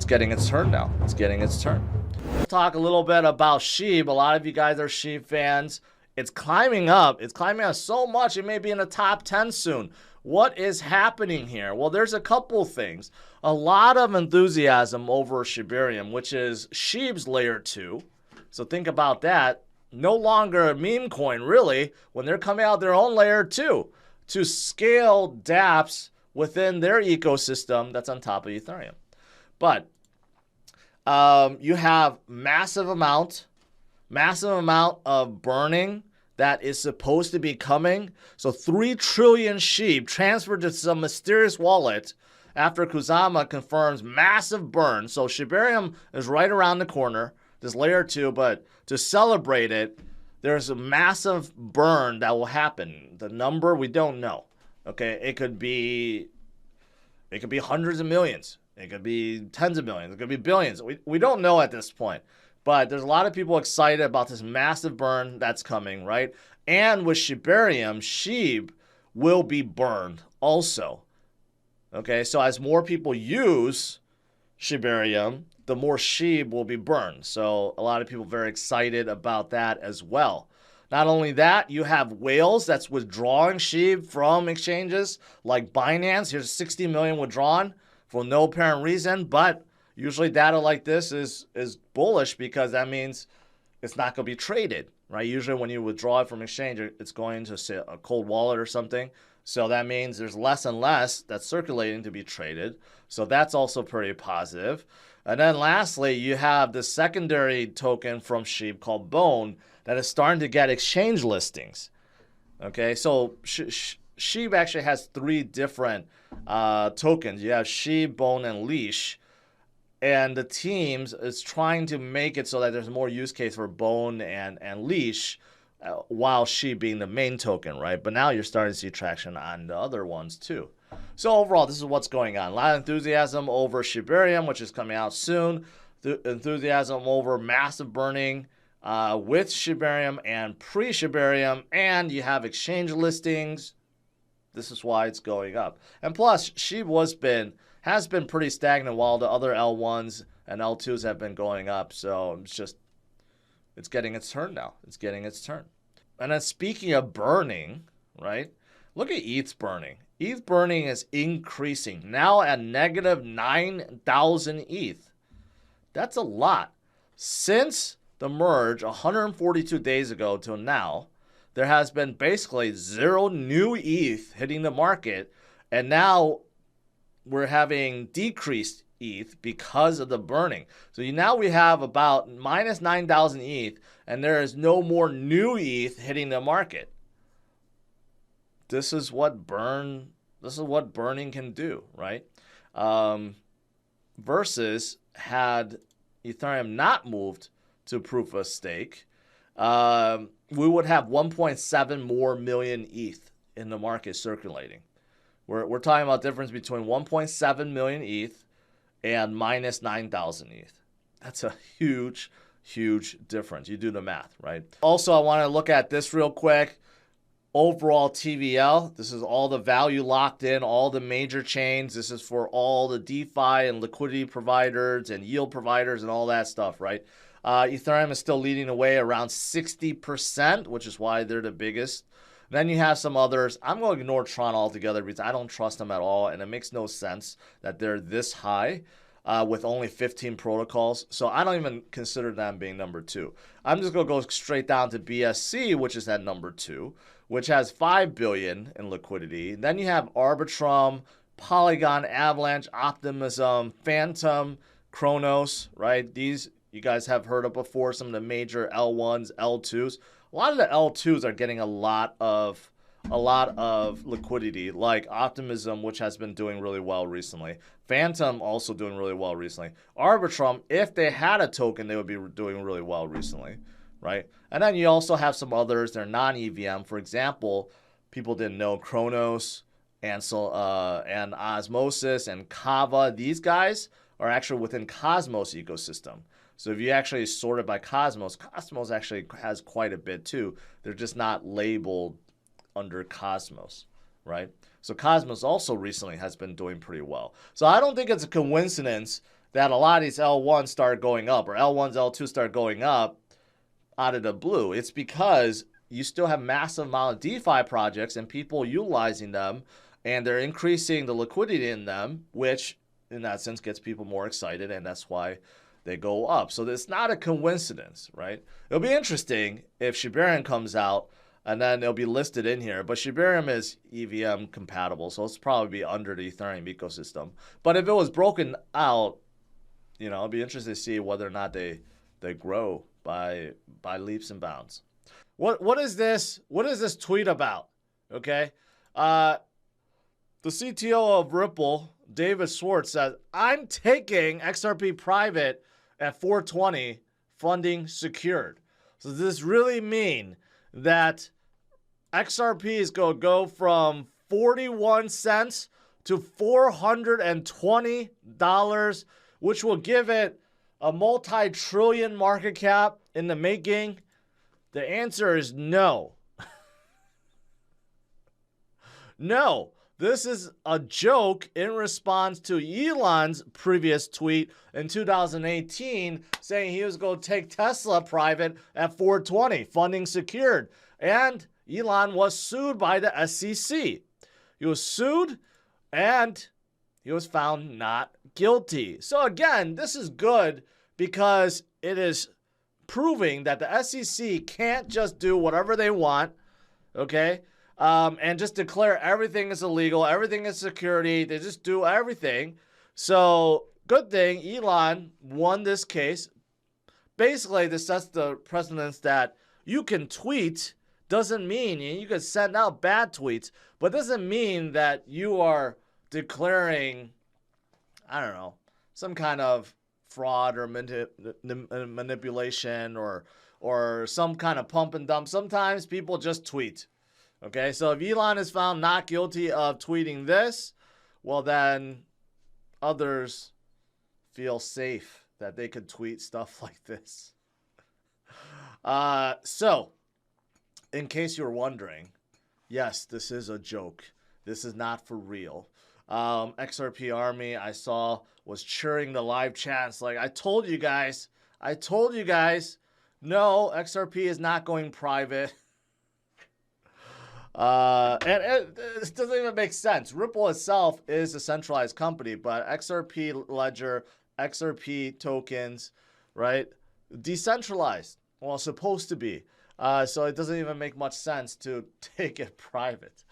getting its turn now. It's getting its turn. We'll talk a little bit about SHIB. A lot of you guys are SHIB fans. It's climbing up. It's climbing up so much it may be in the top 10 soon. What is happening here? Well, there's a couple things. A lot of enthusiasm over Shibarium, which is SHIB's layer 2. So think about that. No longer a meme coin, really, when they're coming out their own layer 2 to scale dApps within their ecosystem that's on top of Ethereum. But you have massive amount of burning that is supposed to be coming. So 3 trillion SHIB transferred to some mysterious wallet after Kusama confirms massive burn. So Shibarium is right around the corner, this layer 2, but to celebrate it, there's a massive burn that will happen. The number, we don't know. Okay, it could be hundreds of millions. It could be tens of millions. It could be billions. We don't know at this point. But there's a lot of people excited about this massive burn that's coming, right? And with Shibarium, SHIB will be burned also. Okay, so as more people use Shibarium, the more SHIB will be burned. So a lot of people are very excited about that as well. Not only that, you have whales that's withdrawing SHIB from exchanges like Binance. Here's 60 million withdrawn for no apparent reason, but usually data like this is bullish because that means it's not going to be traded, right? Usually when you withdraw it from exchange, it's going to say a cold wallet or something. So that means there's less and less that's circulating to be traded. So that's also pretty positive. And then lastly, you have the secondary token from SHIB called Bone that is starting to get exchange listings. Okay, so SHIB actually has 3 different tokens. You have SHIB, Bone, and Leash. And the teams is trying to make it so that there's more use case for Bone and Leash, while SHIB being the main token, right? But now you're starting to see traction on the other ones too. So overall, this is what's going on. A lot of enthusiasm over Shibarium, which is coming out soon. Enthusiasm over massive burning with Shibarium and pre-Shibarium. And you have exchange listings. This is why it's going up. And plus, SHIB has been pretty stagnant while the other L1s and L2s have been going up. So it's getting its turn now. It's getting its turn. And then speaking of burning, right? Look at ETH's burning. ETH burning is increasing. Now at negative 9,000 ETH. That's a lot. Since the merge 142 days ago till now, there has been basically 0 new ETH hitting the market. And now we're having decreased ETH because of the burning. So now we have about minus 9,000 ETH, and there is no more new ETH hitting the market. This is what burning can do, right? Versus had Ethereum not moved to proof of stake, we would have 1.7 more million ETH in the market circulating. We're talking about difference between 1.7 million ETH and minus 9,000 ETH. That's a huge, huge difference. You do the math, right? Also, I want to look at this real quick. Overall TVL, this is all the value locked in, all the major chains. This is for all the DeFi and liquidity providers and yield providers and all that stuff, right? Ethereum is still leading the way around 60%, which is why they're the biggest. Then you have some others. I'm going to ignore Tron altogether because I don't trust them at all, and it makes no sense that they're this high with only 15 protocols. So I don't even consider them being number 2. I'm just going to go straight down to BSC, which is at number 2, which has 5 billion in liquidity. Then you have Arbitrum, Polygon, Avalanche, Optimism, Phantom, Chronos, right? These you guys have heard of before, some of the major L1s, L2s. A lot of the L2s are getting a lot of liquidity, like Optimism, which has been doing really well recently. Phantom also doing really well recently. Arbitrum, if they had a token, they would be doing really well recently, right? And then you also have some others. They're non-EVM. For example, people didn't know Chronos and Osmosis and Kava. These guys are actually within Cosmos ecosystem. So if you actually sort it by Cosmos, Cosmos actually has quite a bit too. They're just not labeled under Cosmos, right? So Cosmos also recently has been doing pretty well. So I don't think it's a coincidence that a lot of these L1s start going up, or L1s, L2s start going up out of the blue. It's because you still have massive amount of DeFi projects and people utilizing them, and they're increasing the liquidity in them, which in that sense gets people more excited, and that's why they go up. So it's not a coincidence, right? It'll be interesting if Shibarium comes out and then it'll be listed in here. But Shibarium is EVM compatible, so it's probably be under the Ethereum ecosystem. But if it was broken out, you know, it'll be interesting to see whether or not they grow by leaps and bounds. What is this? What is this tweet about? Okay, the CTO of Ripple, David Schwartz, says, "I'm taking XRP private at 420, funding secured." So does this really mean that XRP is going to go from 41 cents to $420, which will give it a multi-trillion market cap in the making? The answer is no. No. This is a joke in response to Elon's previous tweet in 2018 saying he was going to take Tesla private at 420, funding secured. And Elon was sued by the SEC. He was sued and he was found not guilty. So again, this is good because it is proving that the SEC can't just do whatever they want, okay? And just declare everything is illegal, everything is security. They just do everything. So good thing Elon won this case. Basically, this sets the precedence that you can tweet, doesn't mean you can send out bad tweets, but doesn't mean that you are declaring, I don't know, some kind of fraud or manipulation or some kind of pump and dump. Sometimes people just tweet. Okay, so if Elon is found not guilty of tweeting this, well then others feel safe that they could tweet stuff like this. So, in case you're wondering, yes, this is a joke. This is not for real. XRP Army, I saw, was cheering the live chats like, I told you guys, no, XRP is not going private. And it doesn't even make sense. Ripple itself is a centralized company, but XRP ledger, XRP tokens, right? Decentralized. Well, supposed to be. So it doesn't even make much sense to take it private.